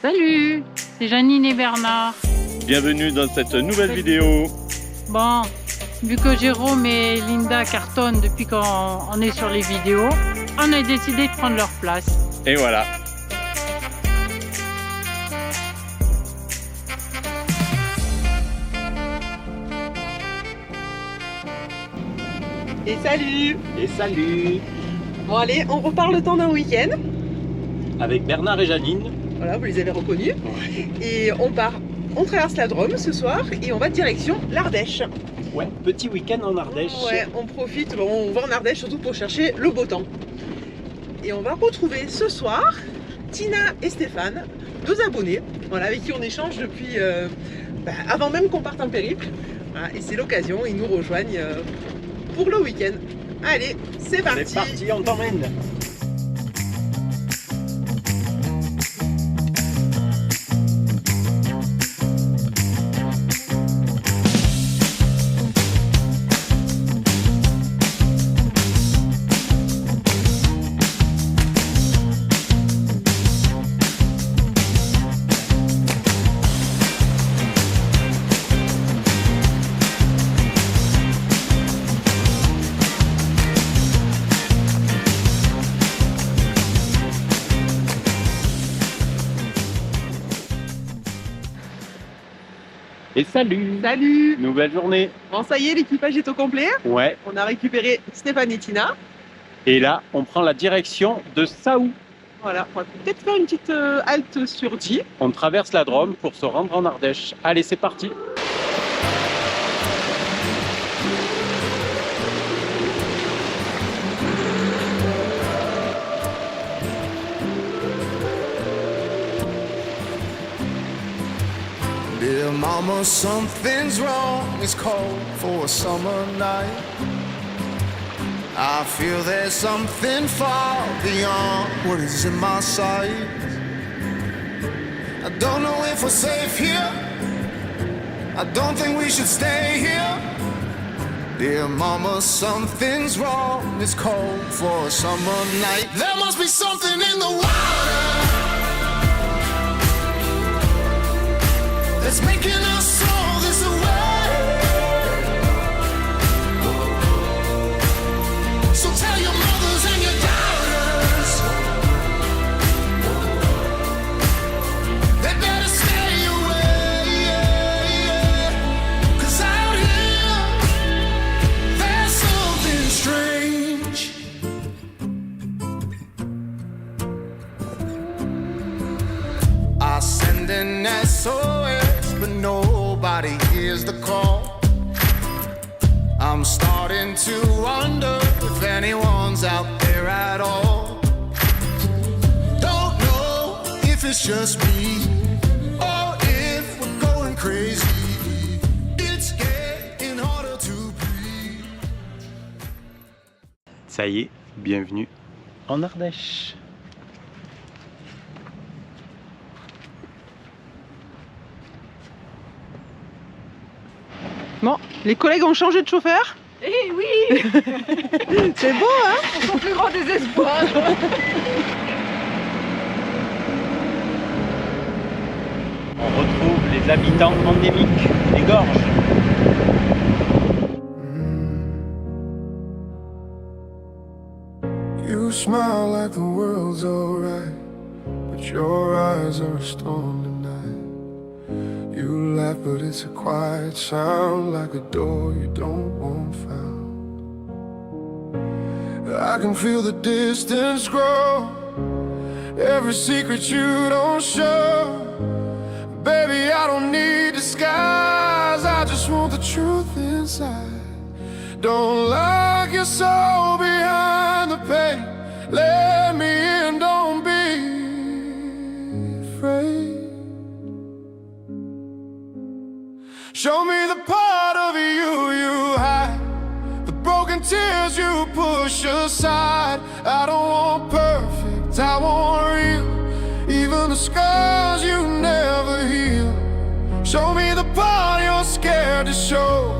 Salut, c'est Janine et Bernard. Bienvenue dans cette nouvelle vidéo. Bon, vu que Jérôme et Linda cartonnent depuis qu'on est sur les vidéos, on a décidé de prendre leur place. Et voilà. Et salut! Et salut! Bon allez, on repart le temps d'un week-end. Avec Bernard et Janine. Voilà, vous les avez reconnus. Ouais. Et on traverse la Drôme ce soir et on va direction l'Ardèche. Ouais, petit week-end en Ardèche. Ouais, on profite, on va en Ardèche surtout pour chercher le beau temps. Et on va retrouver ce soir Tina et Stéphane, deux abonnés, voilà, avec qui on échange depuis avant même qu'on parte en périple. Voilà, et c'est l'occasion, ils nous rejoignent pour le week-end. Allez, c'est parti! C'est parti, on t'emmène! Et salut! Salut! Nouvelle journée! Bon ça y est, l'équipage est au complet. Ouais, On a récupéré Stéphane et Tina. et là, on prend la direction de Saou. Voilà, on va peut-être faire une petite halte sur Die. On traverse la Drôme pour se rendre en Ardèche. Allez, c'est parti! Dear mama, something's wrong. It's cold for a summer night. I feel there's something far beyond what is in my sight. I don't know if we're safe here. I don't think we should stay here. Dear mama, something's wrong. It's cold for a summer night. There must be something in the water that's making us throw this away. So tell your mothers and your daughters they better stay away. 'Cause out here there's something strange. I send an SOS, but nobody hears the call. I'm starting to wonder if anyone's out there at all. Don't know if it's just me or if we're going crazy. It's getting harder to breathe. Ça y est, bienvenue en Ardèche. Bon, les collègues ont changé de chauffeur. Eh oui, C'est beau, hein? son plus grand désespoir. On retrouve les habitants endémiques des gorges. You smile like the world's alright, but your eyes are a storm tonight. You laugh, but it's a quiet sound, like a door you don't want found. I can feel the distance grow, every secret you don't show. Baby, I don't need disguise, I just want the truth inside. Don't lock your soul behind the pain. Let me in, don't be afraid. Show me the part of you you hide, the broken tears you push aside. I don't want perfect, I want real, even the scars you never heal. Show me the part you're scared to show,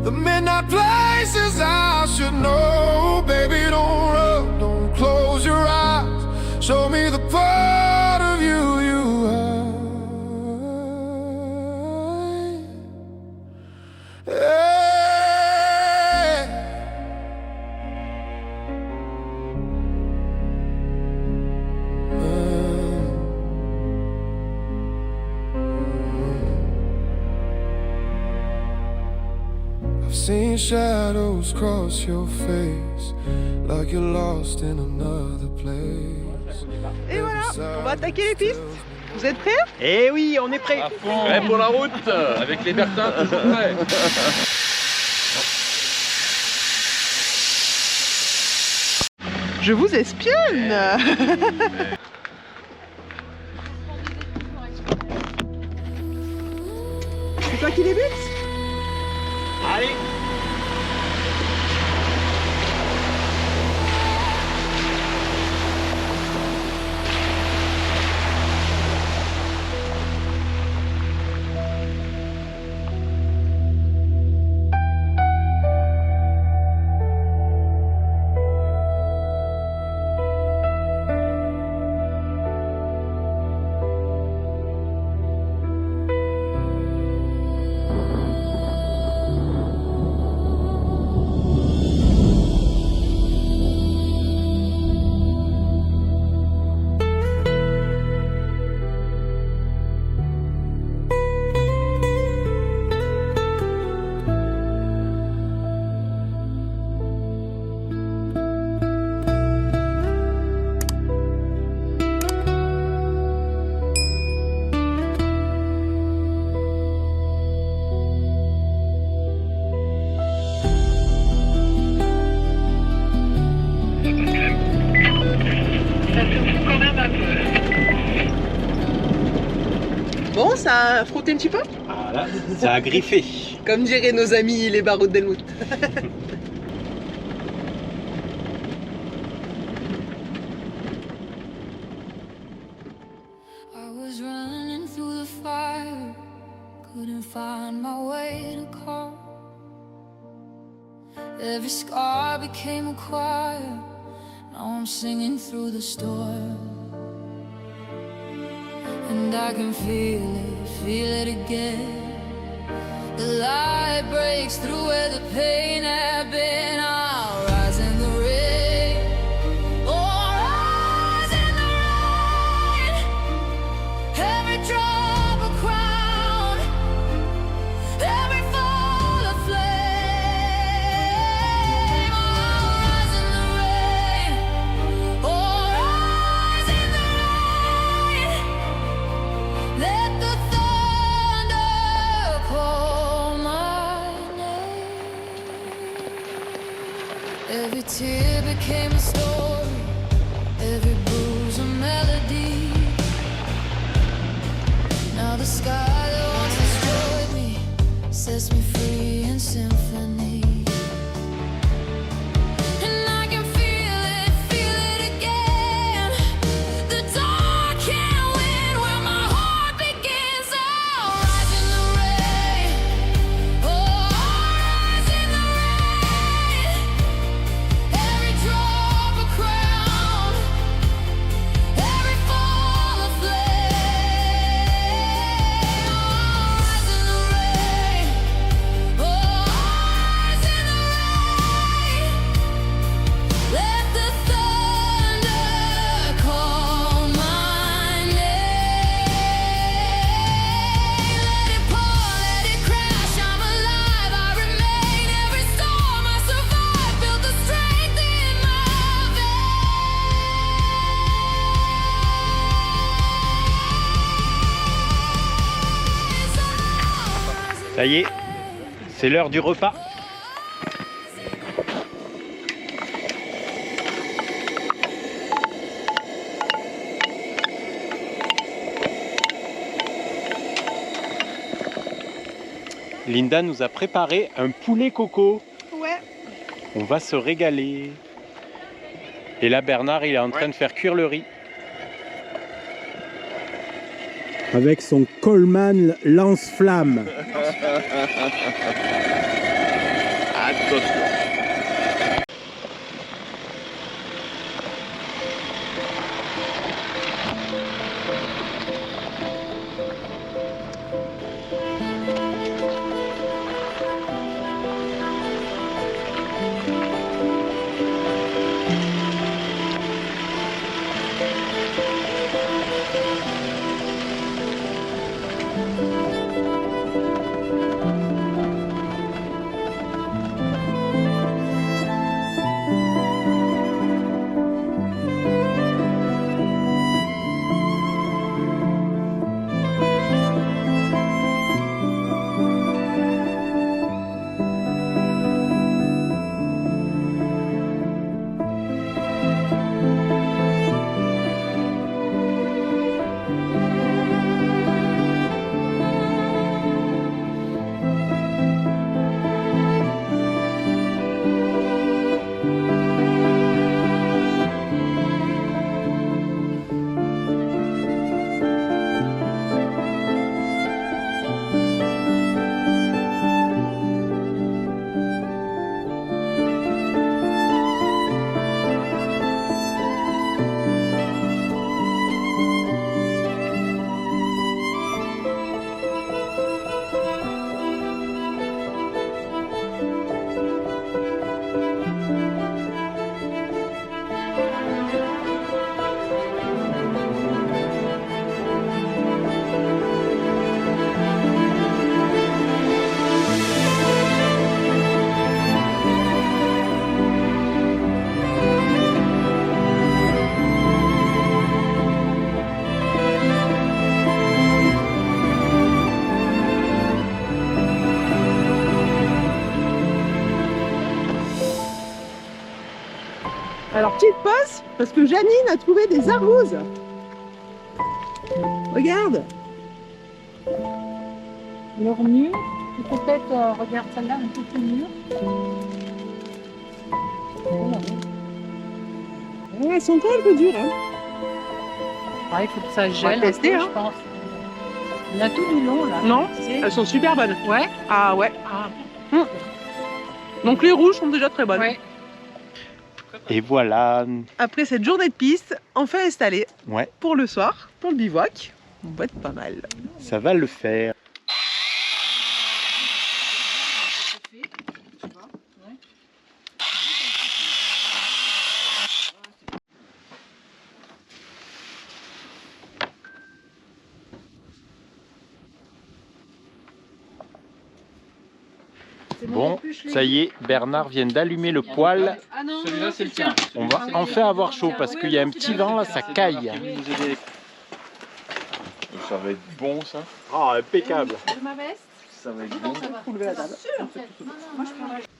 the midnight places I should know. Baby, don't run, don't close your eyes. Show me the part of you you hide. Seeing shadows cross your face, like you're lost in another place. Et voilà, on va attaquer les pistes. Vous êtes prêts? Eh oui, on est prêts. Prêt pour la route, avec les Bertins toujours prêts. Je vous espionne. C'est toi qui débute? Allez. Bon, ça a frotté un petit peu? Voilà, ça a griffé. Comme diraient nos amis les barreaux de Delmout. I was running through the fire, couldn't find my way to call. Every scar became a choir, now I'm singing through the storm. And I can feel it again. The light breaks through where the pain had been. I'll rise in the rain. Oh, rise in the rain. Every drop a crown, every fall a flame. Oh, rise in the rain. Oh, rise in the rain. Let the thunder call my name. Every tear became a story, every bruise a melody. Now the sky that once destroyed me sets me free in symphony. And I can feel it again. The dark can't win where my heart begins. I'll rise in the rain. Oh, I'll rise in the rain. Every drop a crown, every fall a flame. I'll rise in the rain. Oh, I'll rise in the rain. Let the thunder call my name. Let it pour, let it crash. I'm alive, I remain. Every storm I survive, built the strength in my veins. Ça y est, c'est l'heure du repas. Linda nous a préparé un poulet coco. Ouais. On va se régaler. Et là, Bernard, il est en train de faire cuire le riz. Avec son Coleman lance-flamme. Attention. Alors petite pause, parce que Janine a trouvé des arbouses. Regarde. Leur mûr, peut-être, regarde celle-là, un peu plus mûre. Ouais, elles sont encore un peu dures. Hein. Il faut que ça va gèle, tester, un peu, hein. je pense. Il y en a tout du long, là. Non, C'est- elles sont super bonnes. Ouais. Ah ouais. Ah, Donc les rouges sont déjà très bonnes. ouais. Et voilà. Après cette journée de piste, enfin installée Ouais, pour le soir, pour le bivouac, on va être pas mal. ça va le faire. Bon, ça y est, Bernard vient d'allumer le poêle. Ah non, Celui-là, c'est le tien. On va enfin avoir chaud parce qu'il y a un petit vent là, ça caille. Ça va être bon, ça. Ah, impeccable. ma veste. Ça va être bon.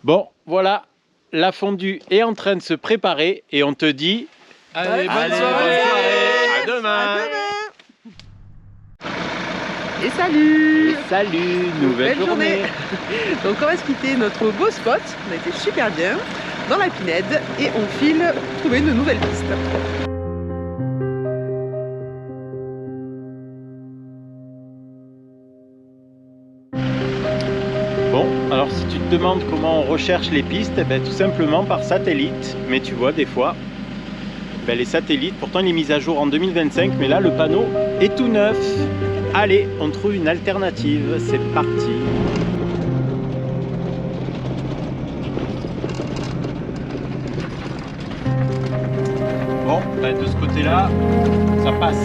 Bon, voilà, la fondue est en train de se préparer et on te dit Allez, bonne Allez, soirée. bonne soirée. À demain. À demain. Et salut. salut, nouvelle Belle journée. journée. Donc on va se quitter notre beau spot, on a été super bien, dans la Pinède, et on file trouver une nouvelle piste. Bon, alors si tu te demandes comment on recherche les pistes, eh ben, tout simplement par satellite. Mais tu vois, des fois, ben, les satellites, pourtant il est mis à jour en 2025, mais là le panneau est tout neuf. Allez, on trouve une alternative, c'est parti. Bon, ben, de ce côté-là, ça passe.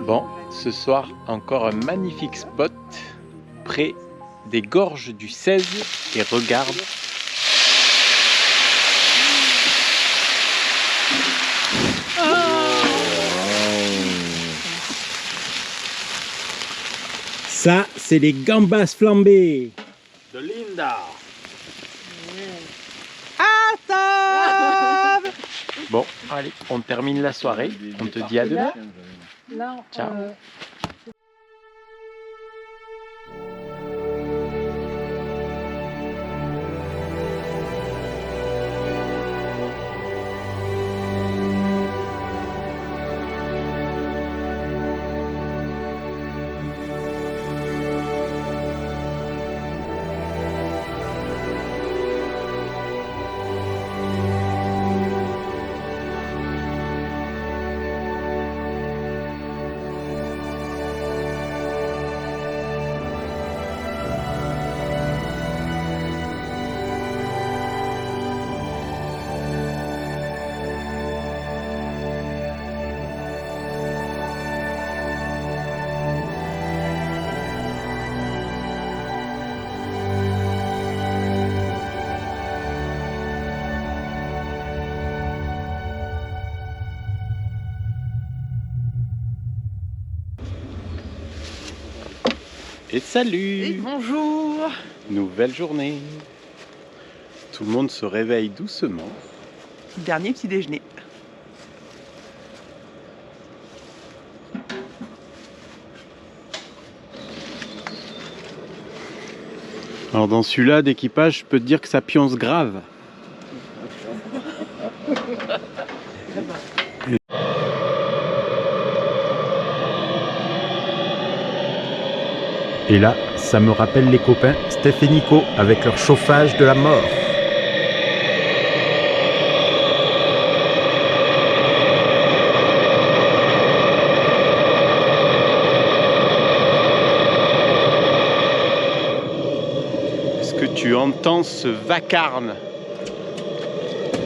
Bon, ce soir, encore un magnifique spot. près des gorges du 16 et regarde. Ça, c'est les gambas flambées de Linda. Bon, allez, on termine la soirée. On te dit à demain. Là, Ciao. Et salut! Et bonjour! Nouvelle journée. Tout le monde se réveille doucement. Dernier petit déjeuner. Alors dans celui-là d'équipage, je peux te dire que ça pionce grave. Et là, ça me rappelle les copains Steph et Nico avec leur chauffage de la mort. Est-ce que tu entends ce vacarme,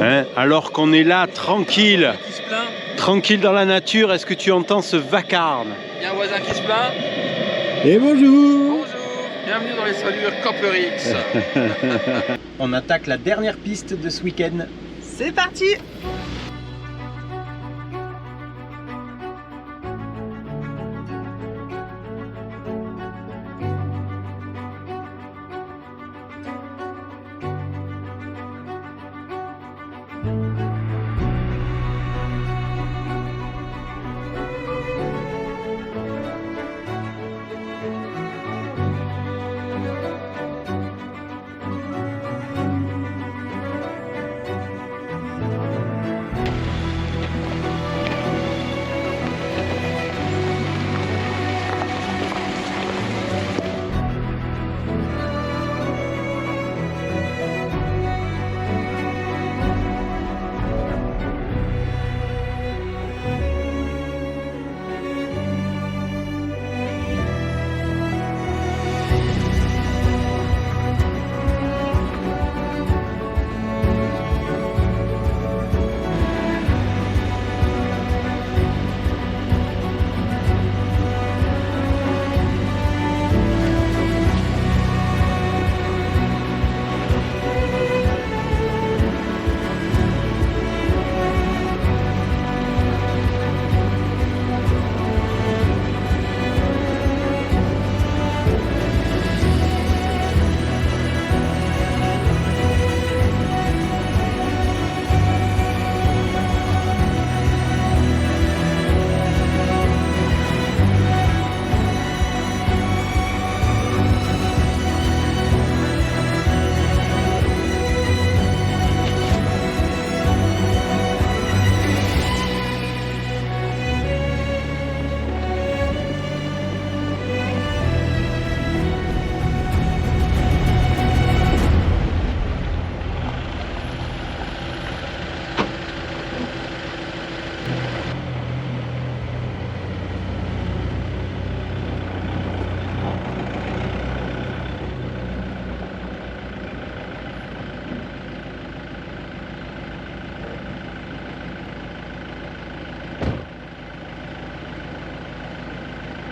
hein, alors qu'on est là, tranquille, Qui se plaint? tranquille dans la nature, est-ce que tu entends ce vacarme? Il y a un voisin qui se plaint. Et bonjour! Bonjour, bienvenue dans les salures Camperix. On attaque la dernière piste de ce week-end. C'est parti!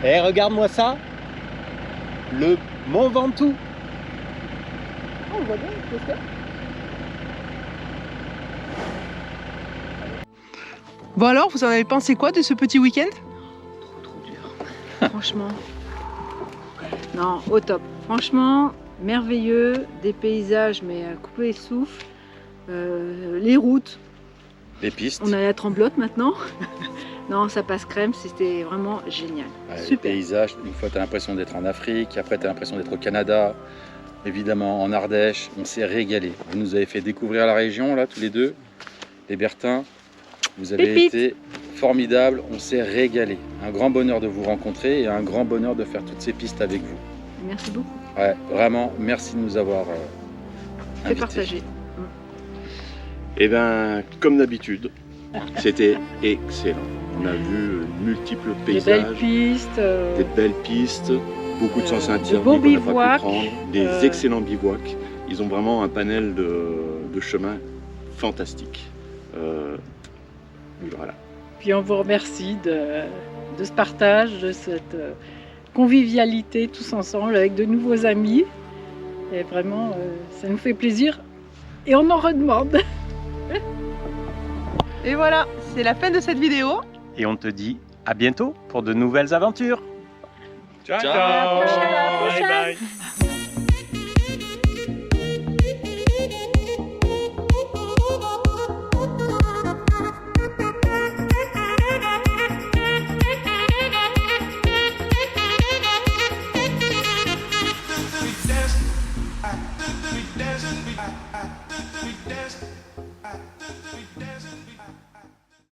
Eh, regarde-moi ça. Le Mont Ventoux. Oh, on voit bien, j'espère. Bon alors, vous en avez pensé quoi de ce petit week-end? Trop dur. Franchement. Non, au top. Franchement, merveilleux. Des paysages, mais à couper le souffle. Les routes. Les pistes, On a la tremblote maintenant. Non, ça passe crème. C'était vraiment génial. les Super. paysages, une fois tu as l'impression d'être en Afrique, après tu as l'impression d'être au Canada, évidemment en Ardèche, on s'est régalé. Vous nous avez fait découvrir la région là tous les deux, les Bertins, vous avez Pépite. été formidables, on s'est régalé. Un grand bonheur de vous rencontrer et un grand bonheur de faire toutes ces pistes avec vous. Merci beaucoup. Ouais, vraiment, merci de nous avoir Fait invités. partager. Eh bien, comme d'habitude, c'était excellent. On a vu multiples Des belles paysages, pistes. des belles pistes, beaucoup de sens de interdits beaux qu'on n'a pas pu bivouacs, prendre, des excellents bivouacs. Ils ont vraiment un panel de chemins fantastique. Voilà. Puis on vous remercie de ce partage, de cette convivialité tous ensemble avec de nouveaux amis. Et vraiment, ça nous fait plaisir et on en redemande. Et voilà, c'est la fin de cette vidéo. Et on te dit à bientôt pour de nouvelles aventures. Ciao, Ciao. À la prochaine. Bye bye.